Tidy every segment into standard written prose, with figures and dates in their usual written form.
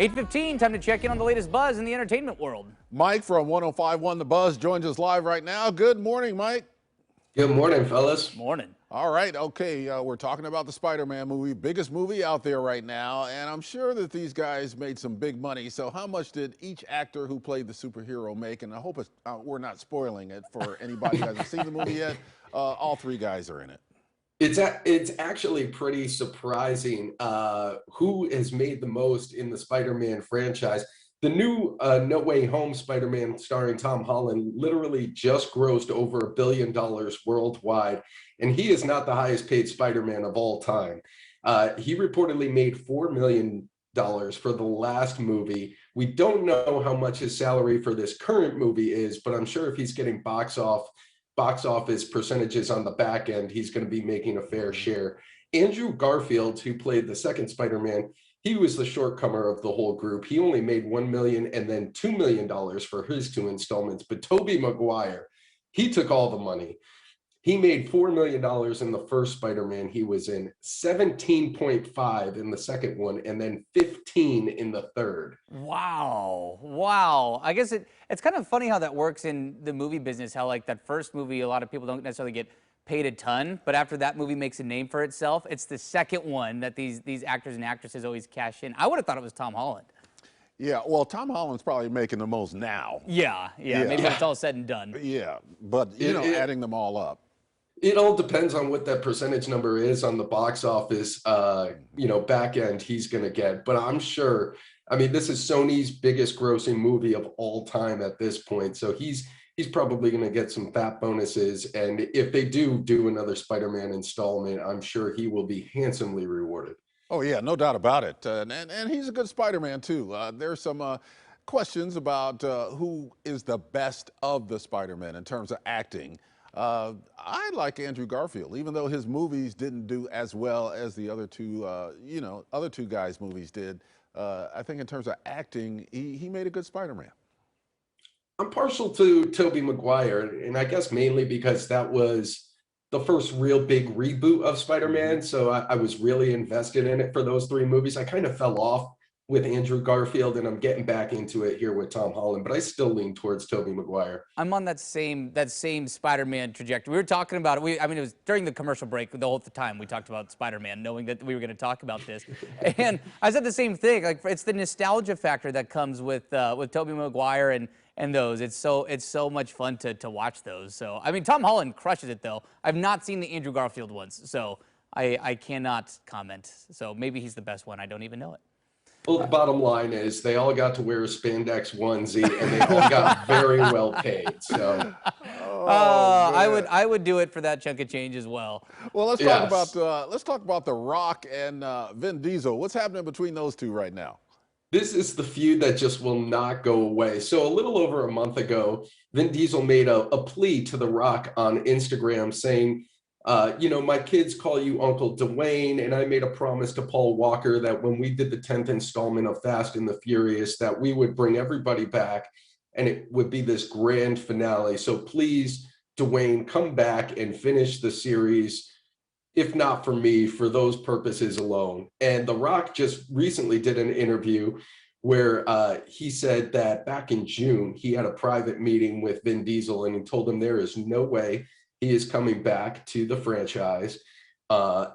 8:15, time to check in on the latest buzz in the entertainment world. Mike from 105.1 The Buzz joins us live right now. Good morning, Mike. Good morning, fellas. Morning. All right, okay, we're talking about the Spider-Man movie, biggest movie out there right now, and I'm sure that these guys made some big money. So how much did each actor who played the superhero make? And I hope we're not spoiling it for anybody who hasn't seen the movie yet. All three guys are in it. It's actually pretty surprising who has made the most in the Spider-Man franchise. The new No Way Home Spider-Man starring Tom Holland literally just grossed over $1 billion worldwide, and he is not the highest paid Spider-Man of all time. He reportedly made $4 million for the last movie. We don't know how much his salary for this current movie is, but I'm sure if he's getting box office percentages on the back end, he's going to be making a fair share. Andrew Garfield, who played the second Spider-Man, he was the shortcomer of the whole group. He only made $1 million and then $2 million for his two installments. But Tobey Maguire, he took all the money. He made $4 million in the first Spider-Man he was in, 17.5 in the second one, and then 15 in the third. Wow. I guess it's kind of funny how that works in the movie business, how like that first movie, a lot of people don't necessarily get paid a ton, but after that movie makes a name for itself, it's the second one that these actors and actresses always cash in. I would have thought it was Tom Holland. Yeah, well, Tom Holland's probably making the most now. Yeah. Maybe when it's all said and done. Yeah, but you know, adding them all up. It all depends on what that percentage number is on the box office, back end he's going to get. But I'm sure, I mean, this is Sony's biggest grossing movie of all time at this point. So he's probably going to get some fat bonuses. And if they do another Spider-Man installment, I'm sure he will be handsomely rewarded. Oh, yeah, no doubt about it. And he's a good Spider-Man, too. There's some questions about who is the best of the Spider-Man in terms of acting. I like Andrew Garfield, even though his movies didn't do as well as the other two, other two guys' movies did. I think in terms of acting, he made a good Spider-Man. I'm partial to Tobey Maguire, and I guess mainly because that was the first real big reboot of Spider-Man, so I was really invested in it for those three movies. I kind of fell off with Andrew Garfield, and I'm getting back into it here with Tom Holland, but I still lean towards Tobey Maguire. I'm on that same Spider-Man trajectory. We were talking about it. It was during the commercial break the whole time we talked about Spider-Man, knowing that we were going to talk about this. And I said the same thing. Like, it's the nostalgia factor that comes with Tobey Maguire and those. It's so much fun to watch those. So I mean, Tom Holland crushes it though. I've not seen the Andrew Garfield ones, so I cannot comment. So maybe he's the best one. I don't even know it. Well, the bottom line is they all got to wear a spandex onesie, and they all got very well paid. So, I would do it for that chunk of change as well. Well, let's talk about The Rock and Vin Diesel. What's happening between those two right now? This is the feud that just will not go away. So a little over a month ago, Vin Diesel made a plea to The Rock on Instagram saying, my kids call you Uncle Dwayne, and I made a promise to Paul Walker that when we did the 10th installment of Fast and the Furious, that we would bring everybody back and it would be this grand finale. So please, Dwayne, come back and finish the series, if not for me, for those purposes alone. And The Rock just recently did an interview where he said that back in June, he had a private meeting with Vin Diesel, and he told him there is no way he is coming back to the franchise.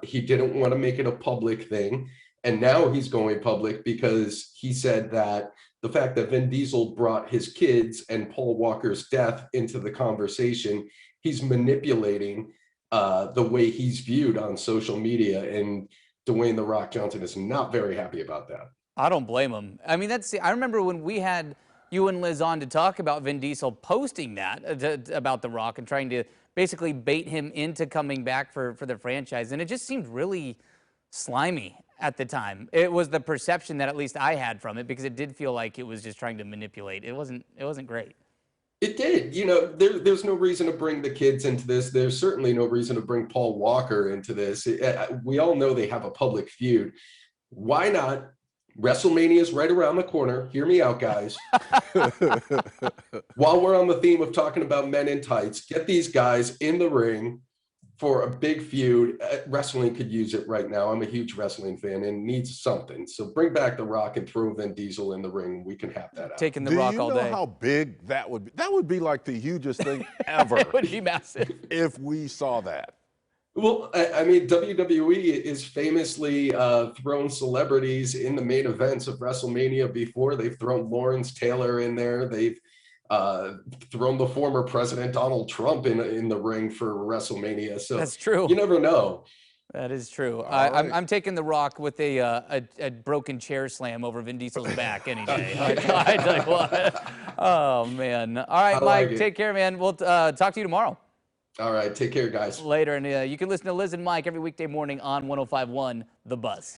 He didn't want to make it a public thing. And now he's going public because he said that the fact that Vin Diesel brought his kids and Paul Walker's death into the conversation, he's manipulating the way he's viewed on social media. And Dwayne "The Rock" Johnson is not very happy about that. I don't blame him. I mean, I remember when we had you and Liz on to talk about Vin Diesel posting that about The Rock and trying to basically bait him into coming back for the franchise. And it just seemed really slimy at the time. It was the perception that at least I had from it, because it did feel like it was just trying to manipulate. It wasn't great. It did. There's no reason to bring the kids into this. There's certainly no reason to bring Paul Walker into this. We all know they have a public feud. Why not? WrestleMania is right around the corner. Hear me out, guys. While we're on the theme of talking about men in tights, get these guys in the ring, for a big feud. Wrestling could use it right now. I'm a huge wrestling fan and needs something. So bring back The Rock and throw Vin Diesel in the ring. We can have that out. Taking The Do Rock you all know day. how big that would be? That would be like the hugest thing ever It would be massive. if we saw that. Well, I mean, WWE is famously thrown celebrities in the main events of WrestleMania before. They've thrown Lawrence Taylor in there. They've thrown the former president Donald Trump in the ring for WrestleMania. So That's true. You never know. That is true. All right. I'm taking The Rock with a broken chair slam over Vin Diesel's back any day. I tell you what. Oh, man. All right, I Mike, like it. take care, man. We'll talk to you tomorrow. All right, take care, guys. Later. And you can listen to Liz and Mike every weekday morning on 105.1 The Buzz.